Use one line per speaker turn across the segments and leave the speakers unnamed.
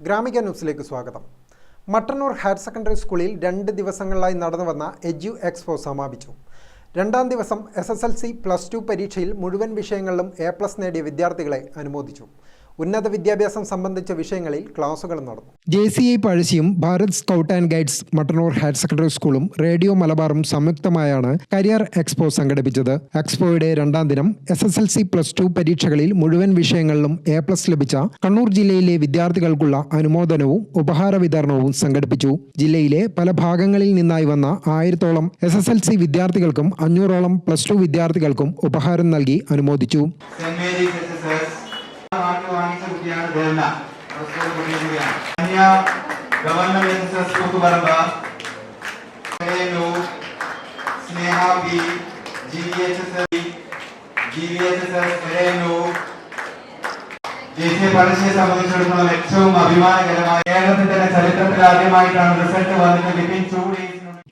ഗ്രാമിക ന്യൂസിലേക്ക് സ്വാഗതം. Mattannur higher secondary സ്കൂളിൽ 2 ദിവസങ്ങളിലായി നടന്നുവന്ന എഡ്യു എക്സ്പോ സമാപിച്ചു. രണ്ടാം ദിവസം SSLC +2 പരീക്ഷയിൽ മുഴുവൻ വിഷയങ്ങളിലും A+ നേടിയ വിദ്യാർത്ഥികളെ അനുമോദിച്ചു. ഉന്നത വിദ്യാഭ്യാസം സംബന്ധിച്ച വിഷയങ്ങളിൽ ക്ലാസുകൾ നടന്നു. JCI പഴശ്ശിയും Bharat scout and guides Mattannur higher secondary സ്കൂളും റേഡിയോ മലബാറും സംയുക്തമായാണ് കരിയർ എക്സ്പോ സംഘടിപ്പിച്ചത്. എക്സ്പോയുടെ രണ്ടാം ദിനം SSLC +2 പരീക്ഷകളിൽ മുഴുവൻ വിഷയങ്ങളിലും A+ ലഭിച്ച കണ്ണൂർ ജില്ലയിലെ വിദ്യാർത്ഥികൾക്കുള്ള അനുമോദനവും ഉപഹാര വിതരണവും സംഘടിപ്പിച്ചു. ജില്ലയിലെ പല ഭാഗങ്ങളിൽ നിന്നായി വന്ന 1000ഓളം SSLC വിദ്യാർത്ഥികൾക്കും 500ഓളം +2 വിദ്യാർത്ഥികൾക്കും ഉപഹാരം നൽകി അനുമോദിച്ചു.
പഴശ്ശിയെ സംബന്ധിച്ചിടത്തോളം ഏറ്റവും അഭിമാനകരമായ കേരളത്തിന്റെ ചരിത്രത്തിൽ ആദ്യമായിട്ടാണ് റിസൾട്ട് വന്നിട്ട്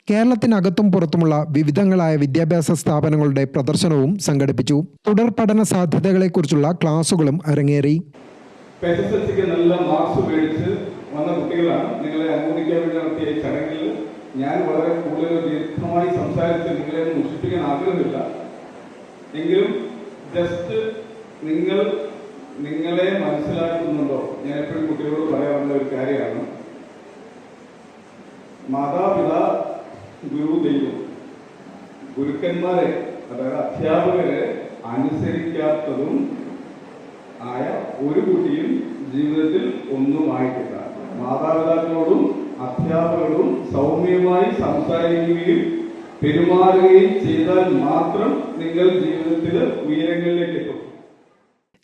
കേരളത്തിനകത്തും പുറത്തുമുള്ള വിവിധങ്ങളായ വിദ്യാഭ്യാസ സ്ഥാപനങ്ങളുടെ പ്രദർശനവും സംഘടിപ്പിച്ചു. തുടർ പഠന സാധ്യതകളെക്കുറിച്ചുള്ള ക്ലാസുകളും അരങ്ങേറി.
നല്ല മാർക്സ് മേടിച്ച് വന്ന കുട്ടികളാണ് നിങ്ങളെ അനുമോദിക്കാൻ വേണ്ടി നടത്തിയ ചടങ്ങിൽ. ഞാൻ വളരെ കൂടുതൽ ദീർഘമായി സംസാരിച്ച് നിങ്ങളെ മുഷിപ്പിക്കാൻ ആഗ്രഹമില്ല. എങ്കിലും ജസ്റ്റ് നിങ്ങളെ മനസ്സിലാക്കുന്നുണ്ടോ? ഞാൻ എപ്പോഴും കുട്ടികളോട് പറയാറുള്ള ഒരു കാര്യമാണ്, മാതാപിതാ ഗുരു ദൈവം. ഗുരുക്കന്മാരെ, അതായത് അധ്യാപകരെ അനുസരിക്കാത്തതും ആയ ഒരു കുട്ടിയും ജീവിതത്തിൽ ഒന്നുമായിട്ടില്ല. മാതാപിതാക്കളോടും അധ്യാപകരോടും സൗമ്യമായി സംസാരിക്കുകയും പെരുമാറുകയും ചെയ്താൽ മാത്രം നിങ്ങൾ ജീവിതത്തിൽ ഉയരങ്ങളിലേക്ക് എത്തും.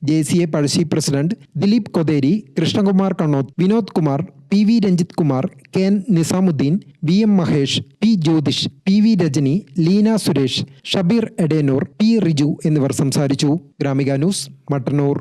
JCI Pazhassi president Dileep Kotheri, Krishnakumar Kannoth, Vinod Kumar, PV Ranjith Kumar, KN Nizamuddin, VM Mahesh, P Jyothish, PV Rajani, Leena Suresh, Shabeer Edanur, P Riju എന്നിവർ സംസാരിച്ചു. ഗ്രാമിക ന്യൂസ്, മട്ടന്നൂർ.